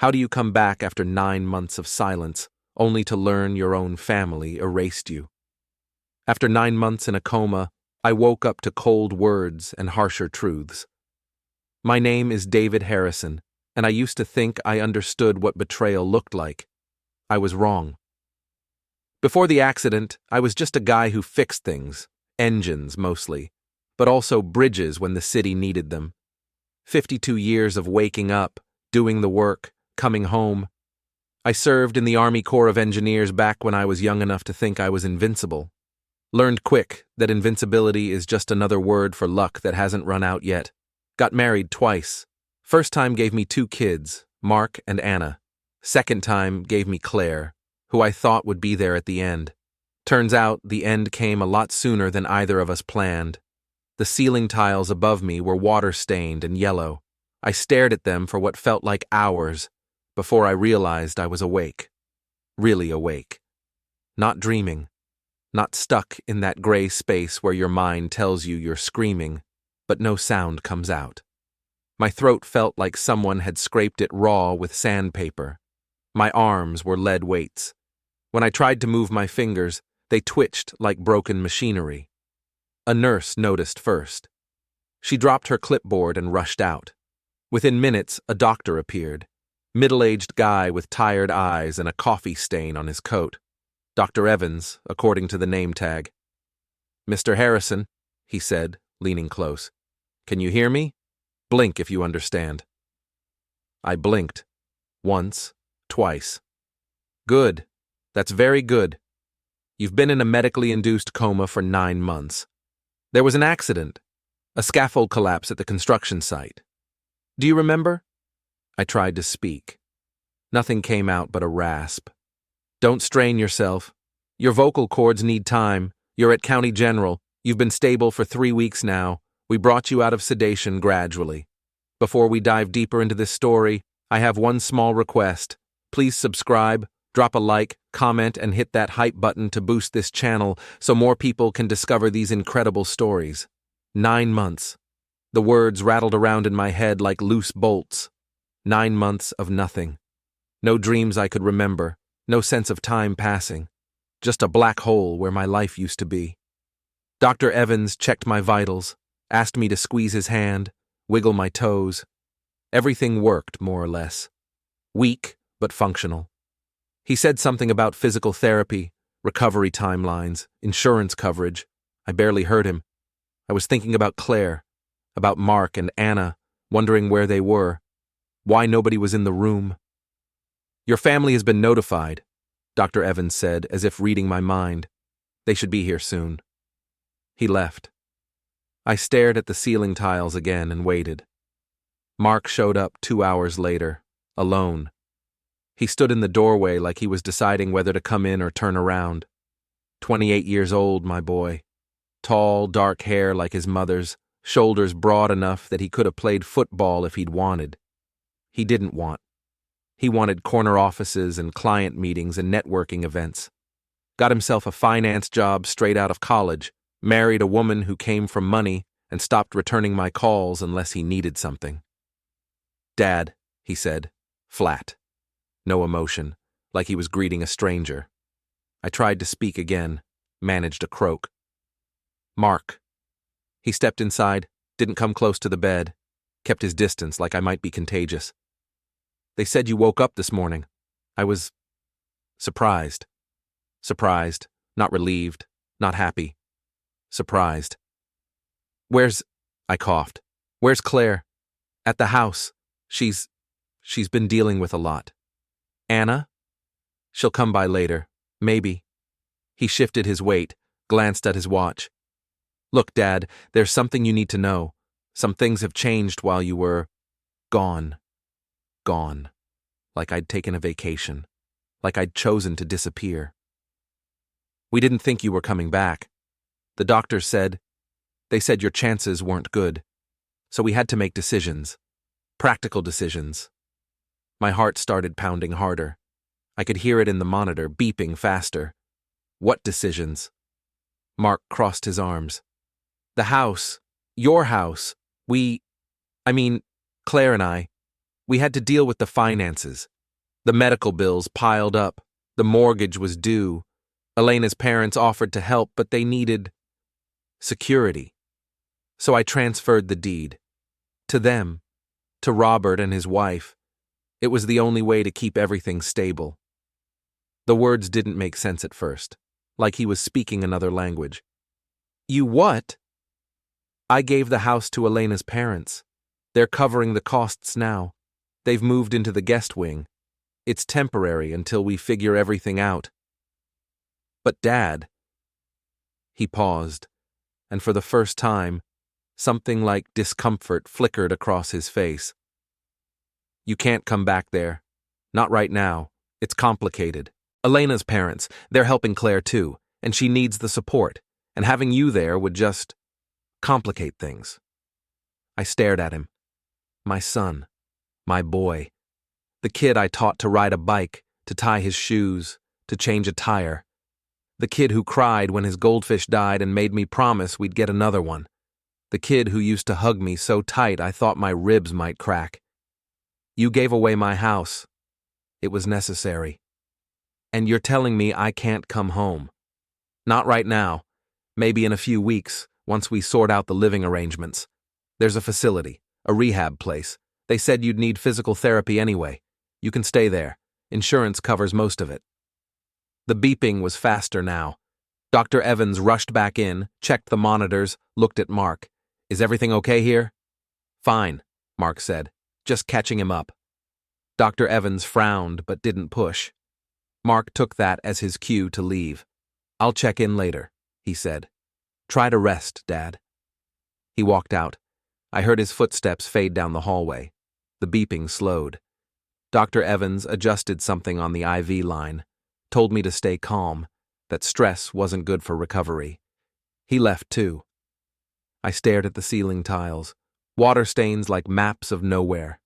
How do you come back after 9 months of silence, only to learn your own family erased you? After 9 months in a coma, I woke up to cold words and harsher truths. My name is David Harrison, and I used to think I understood what betrayal looked like. I was wrong. Before the accident, I was just a guy who fixed things, engines mostly, but also bridges when the city needed them. 52 years of waking up, doing the work, coming home. I served in the Army Corps of Engineers back when I was young enough to think I was invincible. Learned quick that invincibility is just another word for luck that hasn't run out yet. Got married twice. First time gave me 2 kids, Mark and Anna. Second time gave me Claire, who I thought would be there at the end. Turns out the end came a lot sooner than either of us planned. The ceiling tiles above me were water-stained and yellow. I stared at them for what felt like hours before I realized I was awake. Really awake. Not dreaming. Not stuck in that gray space where your mind tells you you're screaming, but no sound comes out. My throat felt like someone had scraped it raw with sandpaper. My arms were lead weights. When I tried to move my fingers, they twitched like broken machinery. A nurse noticed first. She dropped her clipboard and rushed out. Within minutes, a doctor appeared. Middle-aged guy with tired eyes and a coffee stain on his coat. Dr. Evans, according to the name tag. "Mr. Harrison," he said, leaning close. "Can you hear me? Blink if you understand." I blinked. Once, twice. "Good. That's very good. You've been in a medically induced coma for 9 months. There was an accident, a scaffold collapse at the construction site. Do you remember?" I tried to speak. Nothing came out but a rasp. "Don't strain yourself. Your vocal cords need time. You're at County General. You've been stable for 3 weeks now. We brought you out of sedation gradually. Before we dive deeper into this story, I have one small request. Please subscribe, drop a like, comment, and hit that hype button to boost this channel so more people can discover these incredible stories." 9 months. The words rattled around in my head like loose bolts. 9 months of nothing. No dreams I could remember. No sense of time passing. Just a black hole where my life used to be. Dr. Evans checked my vitals, asked me to squeeze his hand, wiggle my toes. Everything worked, more or less. Weak, but functional. He said something about physical therapy, recovery timelines, insurance coverage. I barely heard him. I was thinking about Claire, about Mark and Anna, wondering where they were, why nobody was in the room. "Your family has been notified," Dr. Evans said, as if reading my mind. "They should be here soon." He left. I stared at the ceiling tiles again and waited. Mark showed up 2 hours later, alone. He stood in the doorway like he was deciding whether to come in or turn around. 28 years old, my boy. Tall, dark hair like his mother's, shoulders broad enough that he could have played football if he'd wanted. He didn't want. He wanted corner offices and client meetings and networking events. Got himself a finance job straight out of college, married a woman who came from money, and stopped returning my calls unless he needed something. "Dad," he said, flat. No emotion, like he was greeting a stranger. I tried to speak again, managed a croak. "Mark." He stepped inside, didn't come close to the bed, kept his distance like I might be contagious. "They said you woke up this morning." I was surprised. Surprised, not relieved, not happy. Surprised. "Where's—" I coughed. "Where's Claire?" "At the house. She's been dealing with a lot." "Anna?" "She'll come by later. Maybe." He shifted his weight, glanced at his watch. "Look, Dad, there's something you need to know. Some things have changed while you were gone. Gone. Like I'd taken a vacation. Like I'd chosen to disappear. We didn't think you were coming back. The doctors said, they said your chances weren't good. So we had to make decisions. Practical decisions." My heart started pounding harder. I could hear it in the monitor, beeping faster. "What decisions?" Mark crossed his arms. "The house. Your house. Claire and I. We had to deal with the finances. The medical bills piled up. The mortgage was due. Elena's parents offered to help, but they needed security. So I transferred the deed. To them. To Robert and his wife. It was the only way to keep everything stable. The words didn't make sense at first, like he was speaking another language. You what? I gave the house to Elena's parents. They're covering the costs now. They've moved into the guest wing. It's temporary until we figure everything out. But Dad... He paused, and for the first time, something like discomfort flickered across his face. You can't come back there. Not right now. It's complicated. Elena's parents, they're helping Claire too, and she needs the support, and having you there would just complicate things. I stared at him. My son. My boy. The kid I taught to ride a bike, to tie his shoes, to change a tire. The kid who cried when his goldfish died and made me promise we'd get another one. The kid who used to hug me so tight I thought my ribs might crack. You gave away my house. It was necessary. And you're telling me I can't come home. Not right now. Maybe in a few weeks, once we sort out the living arrangements. There's a facility, a rehab place. They said you'd need physical therapy anyway. You can stay there. Insurance covers most of it. The beeping was faster now. Dr. Evans rushed back in, checked the monitors, looked at Mark. Is everything okay here? Fine, Mark said, just catching him up. Dr. Evans frowned but didn't push. Mark took that as his cue to leave. I'll check in later, he said. Try to rest, Dad. He walked out. I heard his footsteps fade down the hallway. The beeping slowed. Dr. Evans adjusted something on the IV line, told me to stay calm, that stress wasn't good for recovery. He left too. I stared at the ceiling tiles, water stains like maps of nowhere.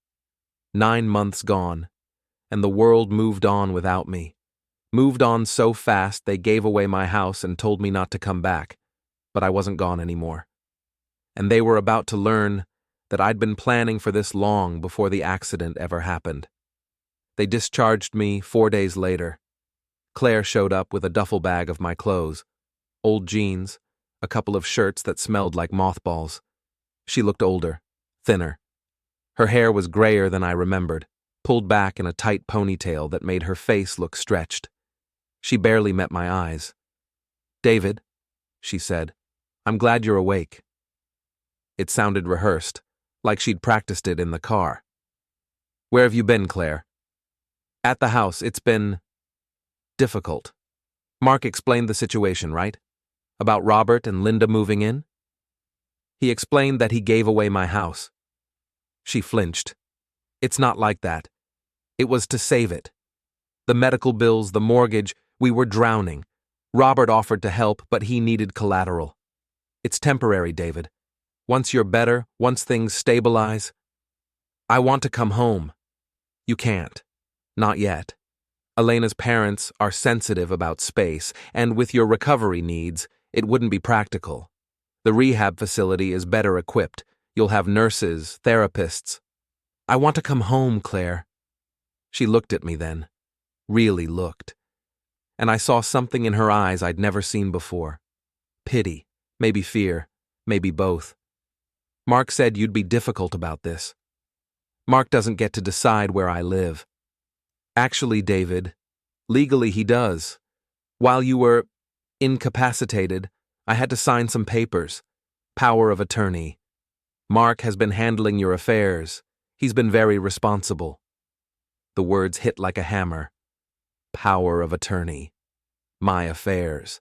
9 months gone, and the world moved on without me. Moved on so fast they gave away my house and told me not to come back, but I wasn't gone anymore. And they were about to learn that I'd been planning for this long before the accident ever happened. They discharged me 4 days later. Claire showed up with a duffel bag of my clothes, old jeans, a couple of shirts that smelled like mothballs. She looked older, thinner. Her hair was grayer than I remembered, pulled back in a tight ponytail that made her face look stretched. She barely met my eyes. David, she said, I'm glad you're awake. It sounded rehearsed, like she'd practiced it in the car. Where have you been, Claire? At the house. It's been difficult. Mark explained the situation, right? About Robert and Linda moving in? He explained that he gave away my house. She flinched. It's not like that. It was to save it. The medical bills, the mortgage, we were drowning. Robert offered to help, but he needed collateral. It's temporary, David. Once you're better, once things stabilize. I want to come home. You can't. Not yet. Elena's parents are sensitive about space, and with your recovery needs, it wouldn't be practical. The rehab facility is better equipped. You'll have nurses, therapists. I want to come home, Claire. She looked at me then. Really looked. And I saw something in her eyes I'd never seen before. Pity, maybe fear, maybe both. Mark said you'd be difficult about this. Mark doesn't get to decide where I live. Actually, David, legally he does. While you were incapacitated, I had to sign some papers. Power of attorney. Mark has been handling your affairs. He's been very responsible. The words hit like a hammer. Power of attorney. My affairs.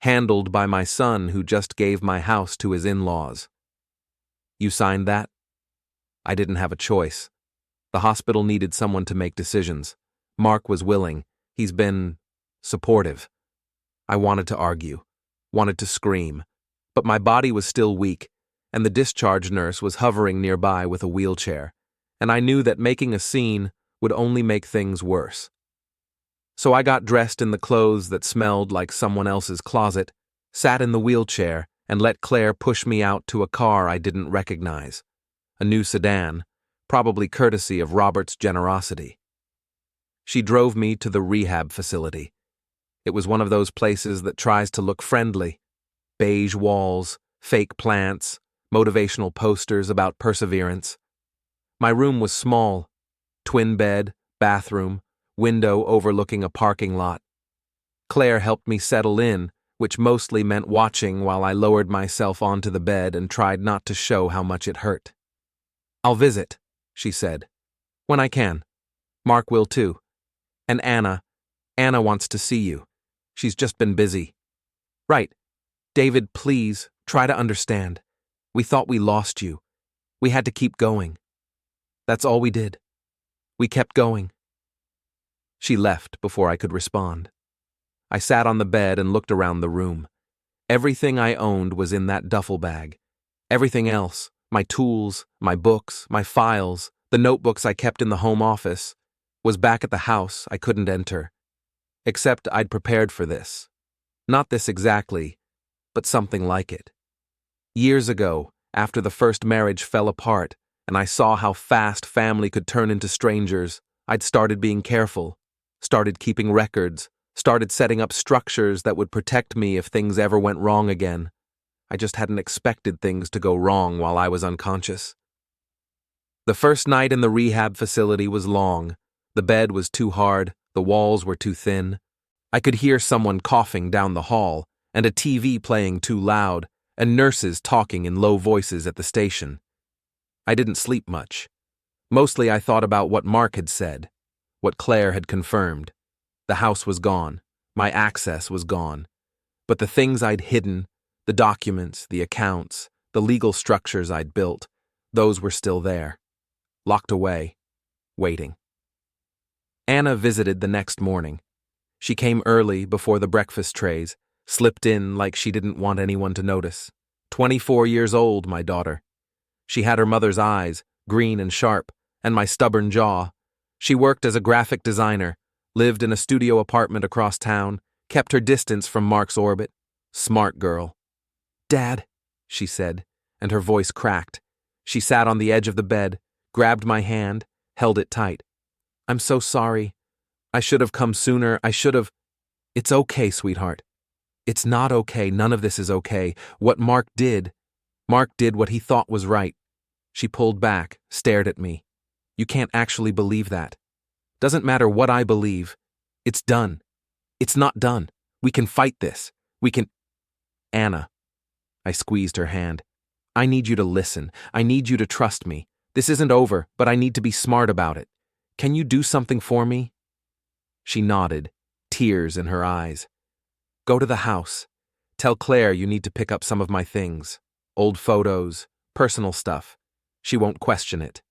Handled by my son who just gave my house to his in-laws. You signed that? I didn't have a choice. The hospital needed someone to make decisions. Mark was willing. He's been supportive. I wanted to argue, wanted to scream, but my body was still weak, and the discharge nurse was hovering nearby with a wheelchair, and I knew that making a scene would only make things worse. So I got dressed in the clothes that smelled like someone else's closet, sat in the wheelchair, and let Claire push me out to a car I didn't recognize. A new sedan, probably courtesy of Robert's generosity. She drove me to the rehab facility. It was one of those places that tries to look friendly. Beige walls, fake plants, motivational posters about perseverance. My room was small. Twin bed, bathroom, window overlooking a parking lot. Claire helped me settle in, which mostly meant watching while I lowered myself onto the bed and tried not to show how much it hurt. "I'll visit," she said. "When I can. Mark will too. And Anna wants to see you. She's just been busy." "Right. David, please, try to understand. We thought we lost you. We had to keep going. That's all we did. We kept going." She left before I could respond. I sat on the bed and looked around the room. Everything I owned was in that duffel bag. Everything else, my tools, my books, my files, the notebooks I kept in the home office, was back at the house I couldn't enter. Except I'd prepared for this. Not this exactly, but something like it. Years ago, after the first marriage fell apart, and I saw how fast family could turn into strangers, I'd started being careful, started keeping records, started setting up structures that would protect me if things ever went wrong again. I just hadn't expected things to go wrong while I was unconscious. The first night in the rehab facility was long. The bed was too hard, the walls were too thin. I could hear someone coughing down the hall, and a TV playing too loud, and nurses talking in low voices at the station. I didn't sleep much. Mostly I thought about what Mark had said, what Claire had confirmed. The house was gone. My access was gone. But the things I'd hidden, the documents, the accounts, the legal structures I'd built, those were still there, locked away, waiting. Anna visited the next morning. She came early before the breakfast trays, slipped in like she didn't want anyone to notice. 24 years old, my daughter. She had her mother's eyes, green and sharp, and my stubborn jaw. She worked as a graphic designer, lived in a studio apartment across town, kept her distance from Mark's orbit. Smart girl. "Dad," she said, and her voice cracked. She sat on the edge of the bed, grabbed my hand, held it tight. "I'm so sorry. I should have come sooner. I should have—" "It's okay, sweetheart. It's not okay. None of this is okay. What Mark did what he thought was right." She pulled back, stared at me. "You can't actually believe that. Doesn't matter what I believe. It's done. It's not done. We can fight this. We can—" "Anna." I squeezed her hand. "I need you to listen. I need you to trust me. This isn't over, but I need to be smart about it. Can you do something for me?" She nodded, tears in her eyes. "Go to the house. Tell Claire you need to pick up some of my things. Old photos, personal stuff. She won't question it.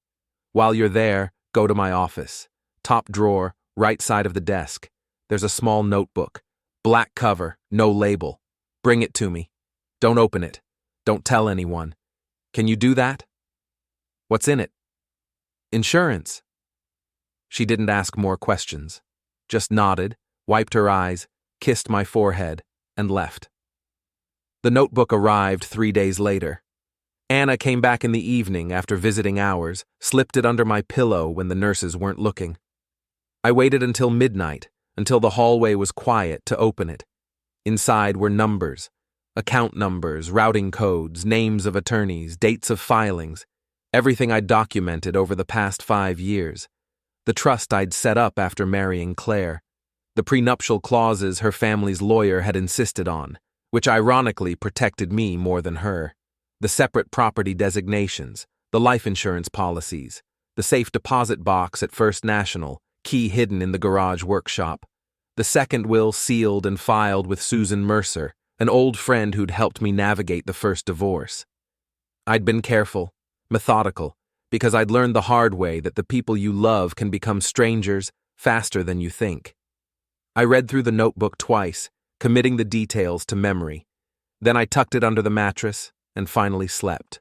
While you're there, go to my office. Top drawer, right side of the desk. There's a small notebook. Black cover, no label. Bring it to me. Don't open it. Don't tell anyone. Can you do that?" "What's in it?" "Insurance." She didn't ask more questions. Just nodded, wiped her eyes, kissed my forehead, and left. The notebook arrived 3 days later. Anna came back in the evening after visiting hours, slipped it under my pillow when the nurses weren't looking. I waited until midnight, until the hallway was quiet, to open it. Inside were numbers, account numbers, routing codes, names of attorneys, dates of filings, everything I'd documented over the past 5 years. The trust I'd set up after marrying Claire. The prenuptial clauses her family's lawyer had insisted on, which ironically protected me more than her. The separate property designations, the life insurance policies, the safe deposit box at First National, key hidden in the garage workshop, the second will sealed and filed with Susan Mercer, an old friend who'd helped me navigate the first divorce. I'd been careful, methodical, because I'd learned the hard way that the people you love can become strangers faster than you think. I read through the notebook twice, committing the details to memory. Then I tucked it under the mattress and finally slept.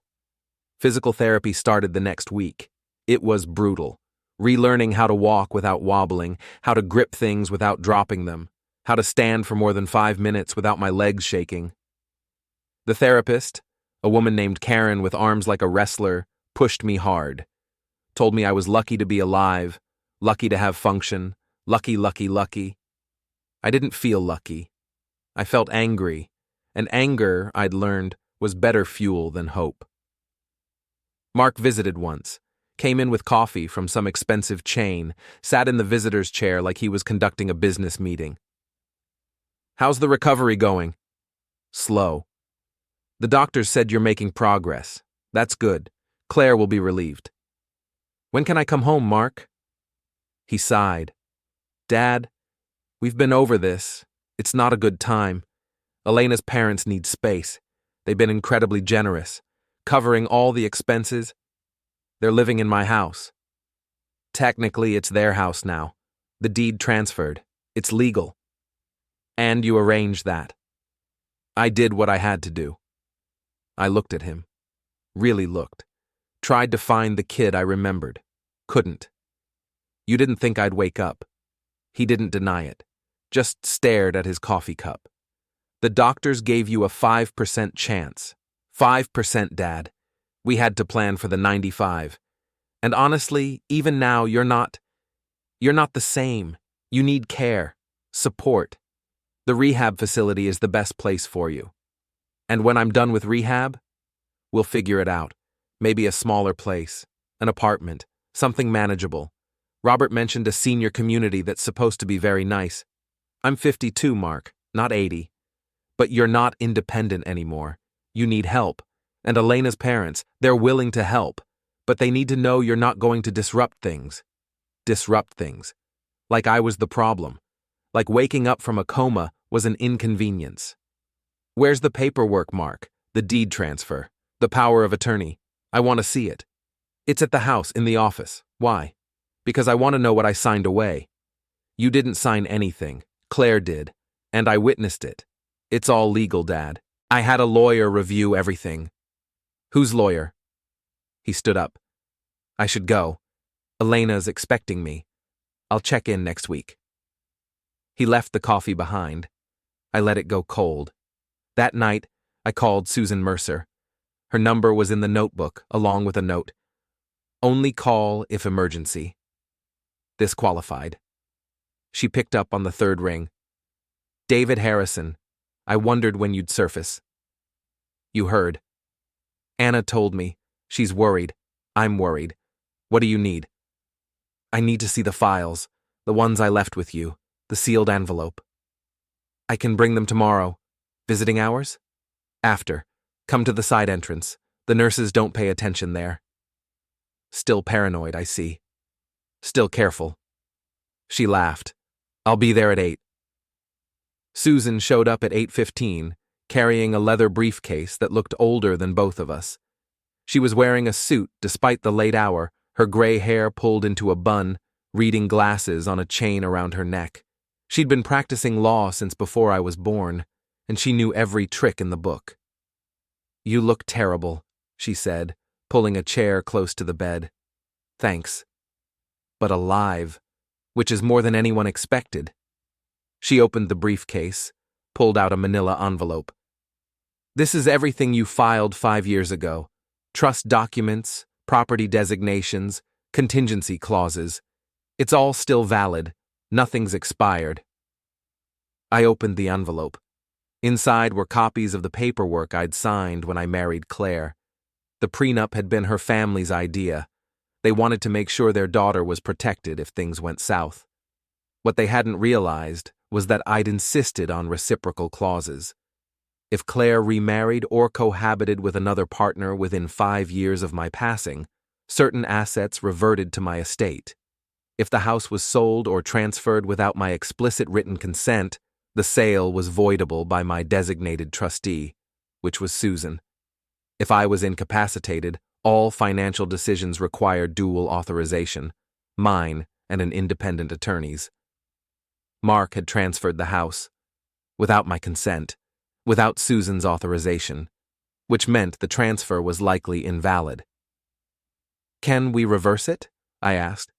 Physical therapy started the next week. It was brutal. Relearning how to walk without wobbling, how to grip things without dropping them, how to stand for more than 5 minutes without my legs shaking. The therapist, a woman named Karen with arms like a wrestler, pushed me hard. told me I was lucky to be alive, lucky to have function, lucky, lucky, lucky. I didn't feel lucky. I felt angry, and anger, I'd learned, was better fuel than hope. Mark visited once, came in with coffee from some expensive chain, sat in the visitor's chair like he was conducting a business meeting. "How's the recovery going?" "Slow." "The doctors said you're making progress. That's good. Claire will be relieved." "When can I come home, Mark?" He sighed. "Dad, we've been over this. It's not a good time. Elena's parents need space. They've been incredibly generous, covering all the expenses. They're living in my house. Technically, it's their house now. The deed transferred. It's legal. And you arranged that." I did what I had to do. I looked at him. Really looked. Tried to find the kid I remembered. Couldn't. "You didn't think I'd wake up." He didn't deny it. Just stared at his coffee cup. "The doctors gave you a 5% chance. 5%, Dad. We had to plan for the 95. And honestly, even now, you're not the same. You need care, support. The rehab facility is the best place for you. And when I'm done with rehab, we'll figure it out. Maybe a smaller place, an apartment, something manageable. Robert mentioned a senior community that's supposed to be very nice. I'm 52, Mark, not 80. But you're not independent anymore. You need help. And Elena's parents, they're willing to help. But they need to know you're not going to disrupt things. Disrupt things. Like I was the problem. Like waking up from a coma was an inconvenience. Where's the paperwork, Mark? The deed transfer. The power of attorney. I want to see it. It's at the house, in the office. Why? Because I want to know what I signed away. You didn't sign anything. Claire did. And I witnessed it. It's all legal, Dad. I had a lawyer review everything." "Whose lawyer?" He stood up. "I should go. Elena's expecting me. I'll check in next week." He left the coffee behind. I let it go cold. That night, I called Susan Mercer. Her number was in the notebook, along with a note. "Only call if emergency." This qualified. She picked up on the third ring. "David Harrison, I wondered when you'd surface." "You heard." "Anna told me. She's worried. I'm worried. What do you need?" "I need to see the files, the ones I left with you, the sealed envelope." "I can bring them tomorrow. Visiting hours?" "After. Come to the side entrance. The nurses don't pay attention there." Still paranoid, I see. Still careful. She laughed. "I'll be there at 8. Susan showed up at 8:15, carrying a leather briefcase that looked older than both of us. She was wearing a suit despite the late hour, her gray hair pulled into a bun, reading glasses on a chain around her neck. She'd been practicing law since before I was born, and she knew every trick in the book. "You look terrible," she said, pulling a chair close to the bed. "Thanks. But alive, which is more than anyone expected." She opened the briefcase, pulled out a manila envelope. "This is everything you filed 5 years ago. Trust documents, property designations, contingency clauses. It's all still valid. Nothing's expired." I opened the envelope. Inside were copies of the paperwork I'd signed when I married Claire. The prenup had been her family's idea. They wanted to make sure their daughter was protected if things went south. What they hadn't realized was that I'd insisted on reciprocal clauses. If Claire remarried or cohabited with another partner within 5 years of my passing, certain assets reverted to my estate. If the house was sold or transferred without my explicit written consent, the sale was voidable by my designated trustee, which was Susan. If I was incapacitated, all financial decisions required dual authorization, mine and an independent attorney's. Mark had transferred the house, without my consent, without Susan's authorization, which meant the transfer was likely invalid. "Can we reverse it?" I asked.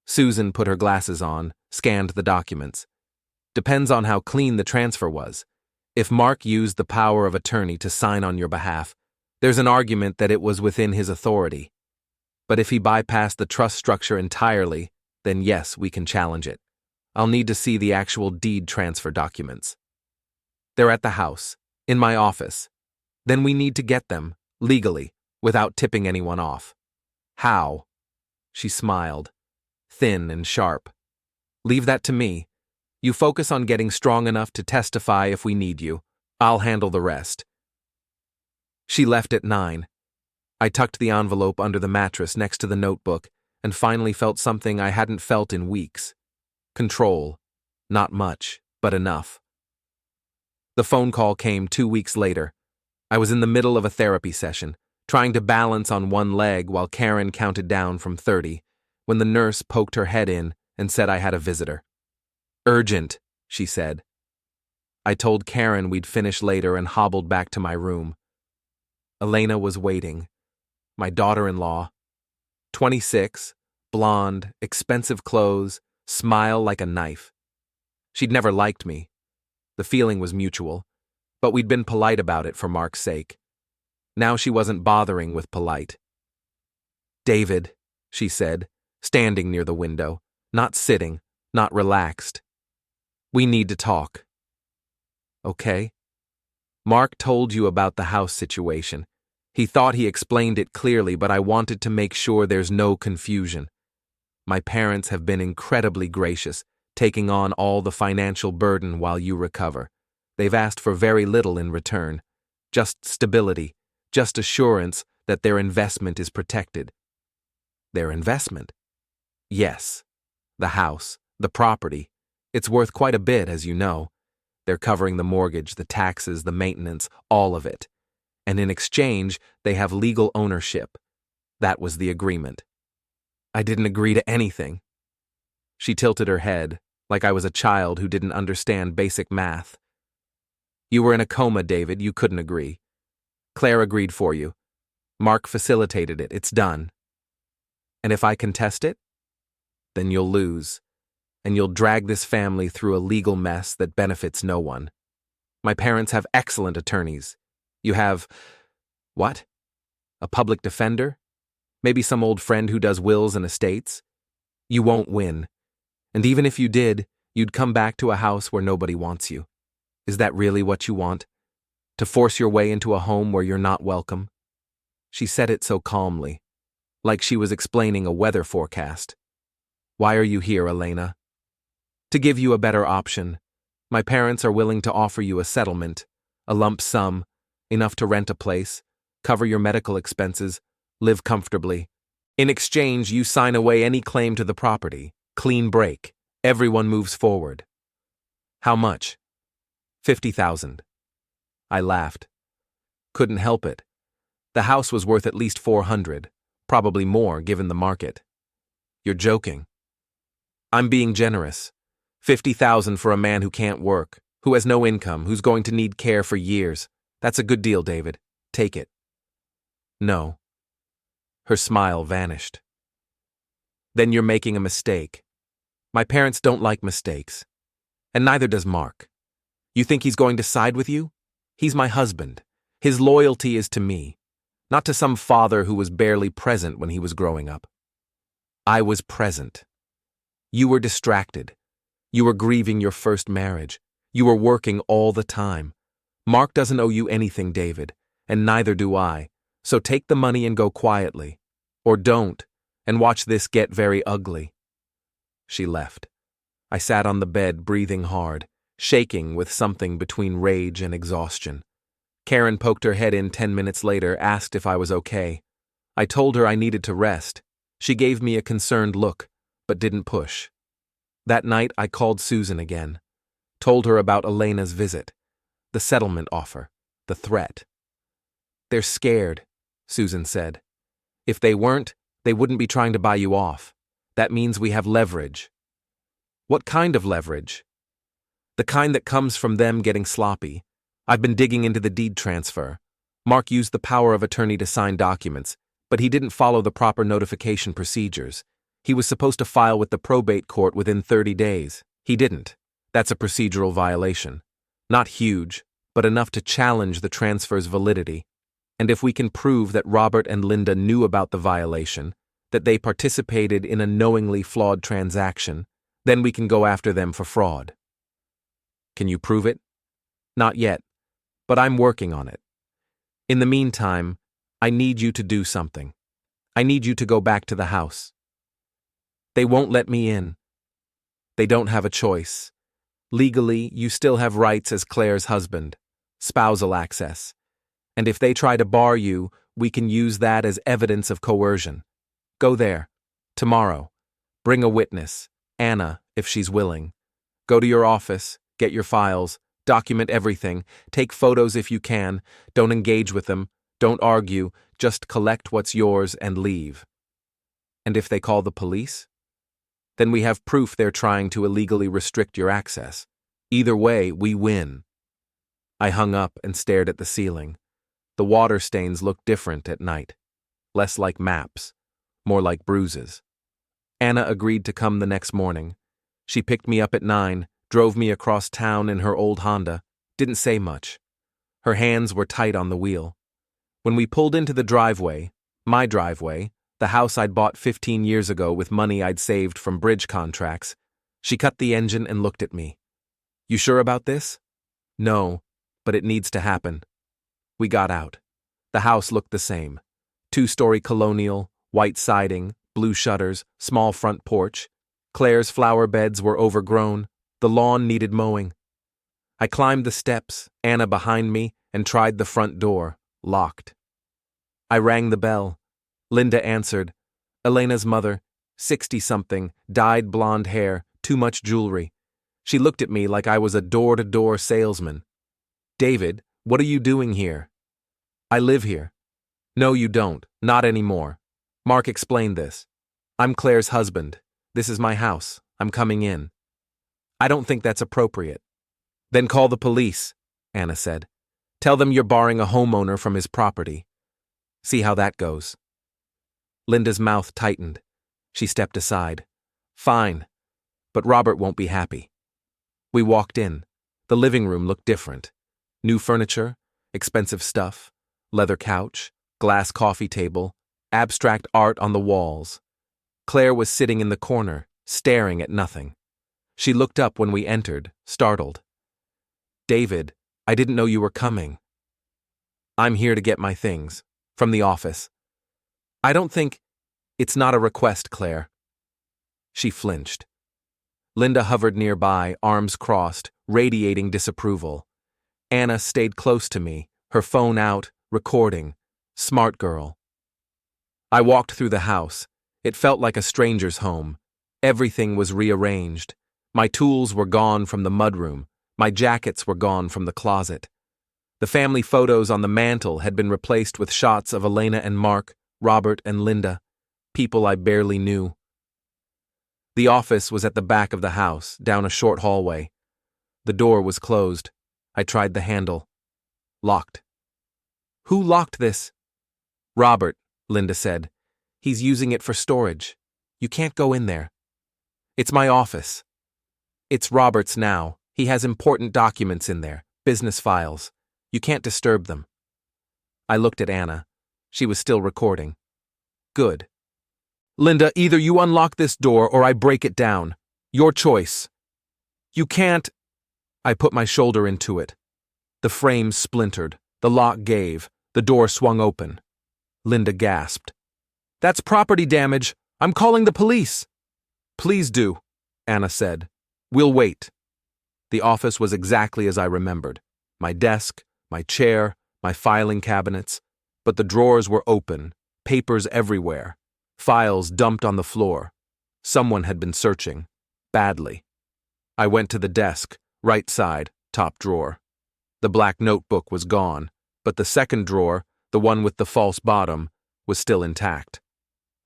Susan put her glasses on, scanned the documents. "Depends on how clean the transfer was. If Mark used the power of attorney to sign on your behalf, there's an argument that it was within his authority." But if he bypassed the trust structure entirely, then yes, we can challenge it. I'll need to see the actual deed transfer documents. They're at the house, in my office. Then we need to get them, legally, without tipping anyone off. How? She smiled, thin and sharp. Leave that to me. You focus on getting strong enough to testify if we need you. I'll handle the rest. She left at 9. I tucked the envelope under the mattress next to the notebook and finally felt something I hadn't felt in weeks. Control. Not much, but enough. The phone call came 2 weeks later. I was in the middle of a therapy session, trying to balance on one leg while Karen counted down from 30, when the nurse poked her head in and said I had a visitor. Urgent, she said. I told Karen we'd finish later and hobbled back to my room. Elena was waiting. My daughter-in-law. 26, blonde, expensive clothes, smile like a knife. She'd never liked me. The feeling was mutual, but we'd been polite about it for Mark's sake. Now she wasn't bothering with polite. David, she said, standing near the window, not sitting, not relaxed. We need to talk. Okay. Mark told you about the house situation. He thought he explained it clearly, but I wanted to make sure there's no confusion. My parents have been incredibly gracious, taking on all the financial burden while you recover. They've asked for very little in return. Just stability, just assurance that their investment is protected. Their investment? Yes. The house, the property. It's worth quite a bit, as you know. They're covering the mortgage, the taxes, the maintenance, all of it. And in exchange, they have legal ownership. That was the agreement. I didn't agree to anything. She tilted her head, like I was a child who didn't understand basic math. You were in a coma, David. You couldn't agree. Claire agreed for you. Mark facilitated it. It's done. And if I contest it? Then you'll lose. And you'll drag this family through a legal mess that benefits no one. My parents have excellent attorneys. You have, what? A public defender? Maybe some old friend who does wills and estates? You won't win. And even if you did, you'd come back to a house where nobody wants you. Is that really what you want? To force your way into a home where you're not welcome? She said it so calmly, like she was explaining a weather forecast. Why are you here, Elena? To give you a better option. My parents are willing to offer you a settlement, a lump sum, enough to rent a place, cover your medical expenses, live comfortably. In exchange, you sign away any claim to the property. Clean break. Everyone moves forward. How much? 50,000. I laughed. Couldn't help it. The house was worth at least 400, probably more given the market. You're joking. I'm being generous. 50,000 for a man who can't work, who has no income, who's going to need care for years. That's a good deal, David. Take it. No. Her smile vanished. Then you're making a mistake. My parents don't like mistakes. And neither does Mark. You think he's going to side with you? He's my husband. His loyalty is to me, not to some father who was barely present when he was growing up. I was present. You were distracted. You were grieving your first marriage. You were working all the time. Mark doesn't owe you anything, David, and neither do I. So take the money and go quietly. Or don't, and watch this get very ugly. She left. I sat on the bed, breathing hard, shaking with something between rage and exhaustion. Karen poked her head in 10 minutes later, asked if I was okay. I told her I needed to rest. She gave me a concerned look, but didn't push. That night, I called Susan again. Told her about Elena's visit, the settlement offer, the threat. They're scared, Susan said. If they weren't, they wouldn't be trying to buy you off. That means we have leverage. What kind of leverage? The kind that comes from them getting sloppy. I've been digging into the deed transfer. Mark used the power of attorney to sign documents, but he didn't follow the proper notification procedures. He was supposed to file with the probate court within 30 days. He didn't. That's a procedural violation. Not huge, but enough to challenge the transfer's validity. And if we can prove that Robert and Linda knew about the violation, that they participated in a knowingly flawed transaction, then we can go after them for fraud. Can you prove it? Not yet, but I'm working on it. In the meantime, I need you to do something. I need you to go back to the house. They won't let me in. They don't have a choice. Legally, you still have rights as Claire's husband, spousal access. And if they try to bar you, we can use that as evidence of coercion. Go there. Tomorrow. Bring a witness, Anna, if she's willing. Go to your office, get your files, document everything, take photos if you can, don't engage with them, don't argue, just collect what's yours and leave. And if they call the police? Then we have proof they're trying to illegally restrict your access. Either way, we win. I hung up and stared at the ceiling. The water stains looked different at night. Less like maps, more like bruises. Anna agreed to come the next morning. She picked me up at 9, drove me across town in her old Honda, didn't say much. Her hands were tight on the wheel. When we pulled into the driveway, my driveway, the house I'd bought 15 years ago with money I'd saved from bridge contracts, she cut the engine and looked at me. You sure about this? No, but it needs to happen. We got out. The house looked the same. 2-story colonial, white siding, blue shutters, small front porch. Claire's flower beds were overgrown. The lawn needed mowing. I climbed the steps, Anna behind me, and tried the front door, locked. I rang the bell. Linda answered. Elena's mother, 60-something, dyed blonde hair, too much jewelry. She looked at me like I was a door-to-door salesman. David, what are you doing here? I live here. No, you don't. Not anymore. Mark explained this. I'm Claire's husband. This is my house. I'm coming in. I don't think that's appropriate. Then call the police, Anna said. Tell them you're barring a homeowner from his property. See how that goes. Linda's mouth tightened. She stepped aside. Fine, but Robert won't be happy. We walked in. The living room looked different. New furniture, expensive stuff, leather couch, glass coffee table, abstract art on the walls. Claire was sitting in the corner, staring at nothing. She looked up when we entered, startled. David, I didn't know you were coming. I'm here to get my things. From the office. I don't think... It's not a request, Claire. She flinched. Linda hovered nearby, arms crossed, radiating disapproval. Anna stayed close to me, her phone out, recording. Smart girl. I walked through the house. It felt like a stranger's home. Everything was rearranged. My tools were gone from the mudroom. My jackets were gone from the closet. The family photos on the mantel had been replaced with shots of Elena and Mark, Robert and Linda, people I barely knew. The office was at the back of the house, down a short hallway. The door was closed. I tried the handle. Locked. Who locked this? Robert, Linda said. He's using it for storage. You can't go in there. It's my office. It's Robert's now. He has important documents in there, business files. You can't disturb them. I looked at Anna. She was still recording. Good. Linda, either you unlock this door or I break it down. Your choice. You can't... I put my shoulder into it. The frame splintered. The lock gave. The door swung open. Linda gasped. That's property damage. I'm calling the police. Please do, Anna said. We'll wait. The office was exactly as I remembered. My desk, my chair, my filing cabinets, but the drawers were open, papers everywhere, files dumped on the floor. Someone had been searching, badly. I went to the desk, right side, top drawer. The black notebook was gone, but the second drawer, the one with the false bottom, was still intact.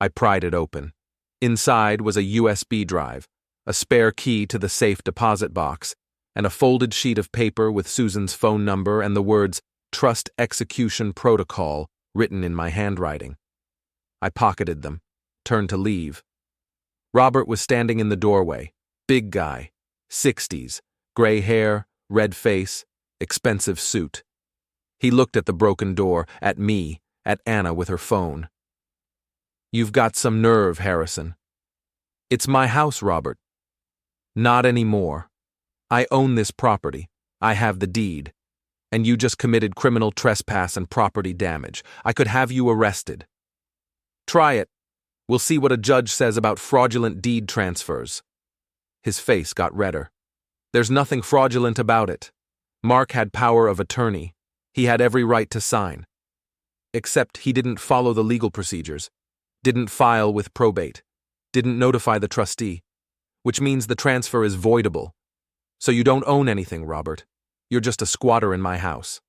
I pried it open. Inside was a USB drive, a spare key to the safe deposit box, and a folded sheet of paper with Susan's phone number and the words Trust Execution Protocol written in my handwriting. I pocketed them, turned to leave. Robert was standing in the doorway, big guy, 60s, gray hair, red face, expensive suit. He looked at the broken door, at me, at Anna with her phone. You've got some nerve, Harrison. It's my house, Robert. Not anymore. I own this property. I have the deed. And you just committed criminal trespass and property damage. I could have you arrested. Try it. We'll see what a judge says about fraudulent deed transfers. His face got redder. There's nothing fraudulent about it. Mark had power of attorney. He had every right to sign. Except he didn't follow the legal procedures, didn't file with probate, didn't notify the trustee, which means the transfer is voidable. So you don't own anything, Robert. You're just a squatter in my house.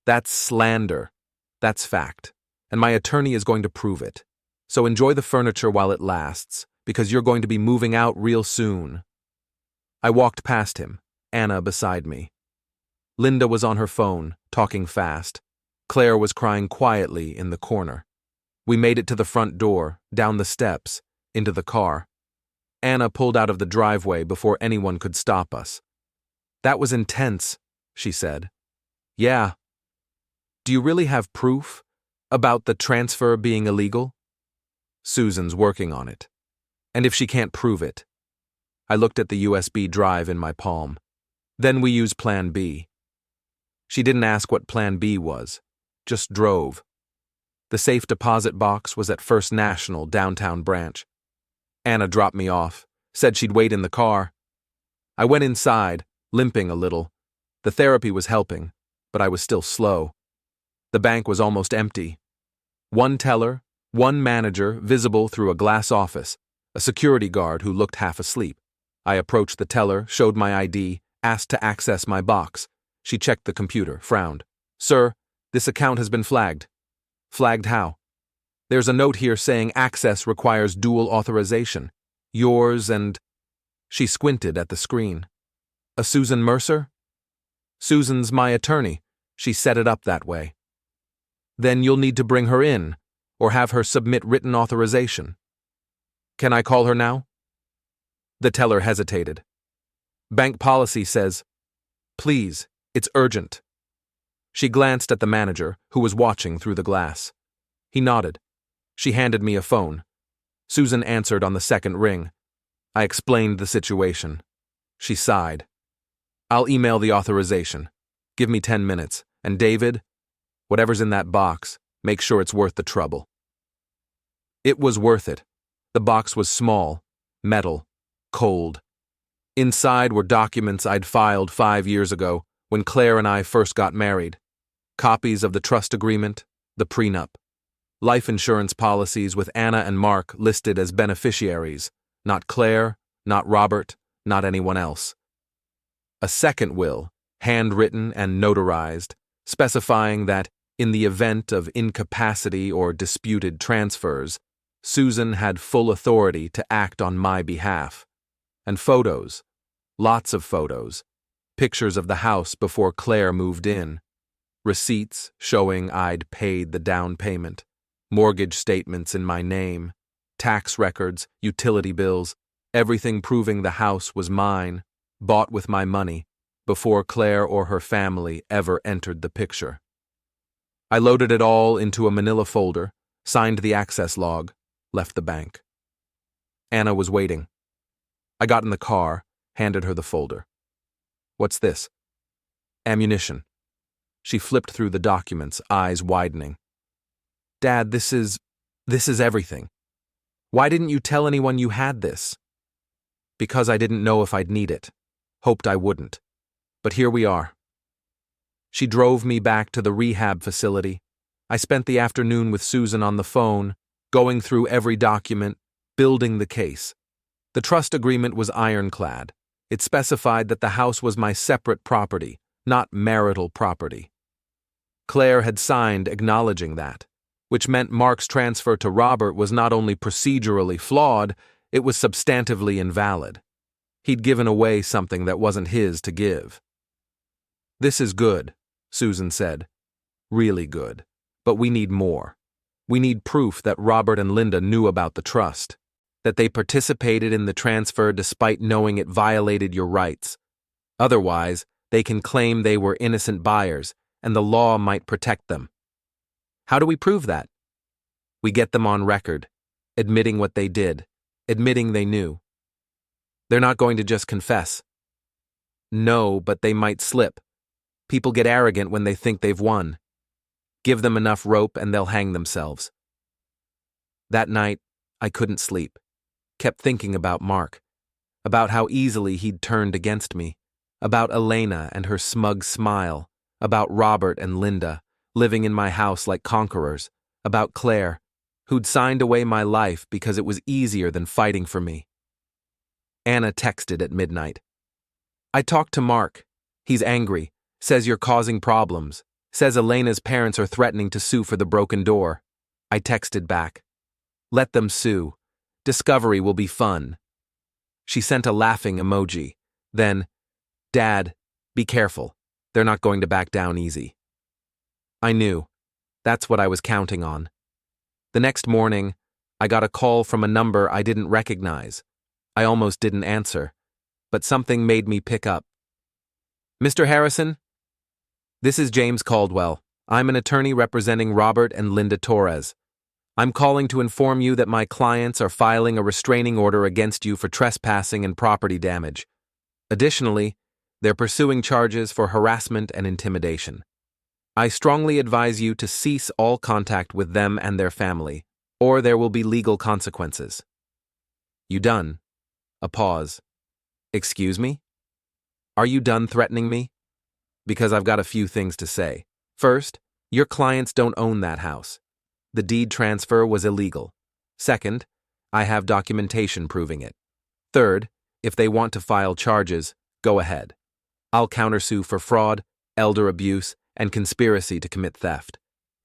That's slander. That's fact. And my attorney is going to prove it. So enjoy the furniture while it lasts, because you're going to be moving out real soon. I walked past him, Anna beside me. Linda was on her phone, talking fast. Claire was crying quietly in the corner. We made it to the front door, down the steps, into the car. Anna pulled out of the driveway before anyone could stop us. That was intense, she said. Yeah. Do you really have proof about the transfer being illegal? Susan's working on it. And if she can't prove it? I looked at the USB drive in my palm. Then we use Plan B. She didn't ask what Plan B was, just drove. The safe deposit box was at First National downtown branch. Anna dropped me off, said she'd wait in the car. I went inside, limping a little. The therapy was helping, but I was still slow. The bank was almost empty. One teller, one manager visible through a glass office, a security guard who looked half asleep. I approached the teller, showed my ID, asked to access my box. She checked the computer, frowned. Sir, this account has been flagged. Flagged how? There's a note here saying access requires dual authorization. Yours and... She squinted at the screen. A Susan Mercer? Susan's my attorney. She set it up that way. Then you'll need to bring her in, or have her submit written authorization. Can I call her now? The teller hesitated. Bank policy says, please, it's urgent. She glanced at the manager, who was watching through the glass. He nodded. She handed me a phone. Susan answered on the second ring. I explained the situation. She sighed. I'll email the authorization. Give me 10 minutes. And David, whatever's in that box, make sure it's worth the trouble. It was worth it. The box was small, metal, cold. Inside were documents I'd filed 5 years ago when Claire and I first got married. Copies of the trust agreement, the prenup. Life insurance policies with Anna and Mark listed as beneficiaries, not Claire, not Robert, not anyone else. A second will, handwritten and notarized, specifying that, in the event of incapacity or disputed transfers, Susan had full authority to act on my behalf. And photos, lots of photos, pictures of the house before Claire moved in, receipts showing I'd paid the down payment, mortgage statements in my name, tax records, utility bills, everything proving the house was mine, bought with my money, before Claire or her family ever entered the picture. I loaded it all into a manila folder, signed the access log, left the bank. Anna was waiting. I got in the car, handed her the folder. What's this? Ammunition. She flipped through the documents, eyes widening. Dad, this is everything. Why didn't you tell anyone you had this? Because I didn't know if I'd need it. Hoped I wouldn't. But here we are. She drove me back to the rehab facility. I spent the afternoon with Susan on the phone, going through every document, building the case. The trust agreement was ironclad. It specified that the house was my separate property, not marital property. Claire had signed acknowledging that, which meant Mark's transfer to Robert was not only procedurally flawed, it was substantively invalid. He'd given away something that wasn't his to give. This is good, Susan said. Really good. But we need more. We need proof that Robert and Linda knew about the trust, that they participated in the transfer despite knowing it violated your rights. Otherwise, they can claim they were innocent buyers, and the law might protect them. How do we prove that? We get them on record, admitting what they did, admitting they knew. They're not going to just confess. No, but they might slip. People get arrogant when they think they've won. Give them enough rope and they'll hang themselves. That night, I couldn't sleep. Kept thinking about Mark, about how easily he'd turned against me, about Elena and her smug smile, about Robert and Linda, living in my house like conquerors, about Claire, who'd signed away my life because it was easier than fighting for me. Anna texted at midnight. I talked to Mark. He's angry, says you're causing problems, says Elena's parents are threatening to sue for the broken door. I texted back. Let them sue. Discovery will be fun. She sent a laughing emoji. Then, Dad, be careful. They're not going to back down easy. I knew. That's what I was counting on. The next morning, I got a call from a number I didn't recognize. I almost didn't answer, but something made me pick up. Mr. Harrison? This is James Caldwell. I'm an attorney representing Robert and Linda Torres. I'm calling to inform you that my clients are filing a restraining order against you for trespassing and property damage. Additionally, they're pursuing charges for harassment and intimidation. I strongly advise you to cease all contact with them and their family, or there will be legal consequences. You done? A pause. Excuse me? Are you done threatening me? Because I've got a few things to say. First, your clients don't own that house. The deed transfer was illegal. Second, I have documentation proving it. Third, if they want to file charges, go ahead. I'll countersue for fraud, elder abuse, and conspiracy to commit theft.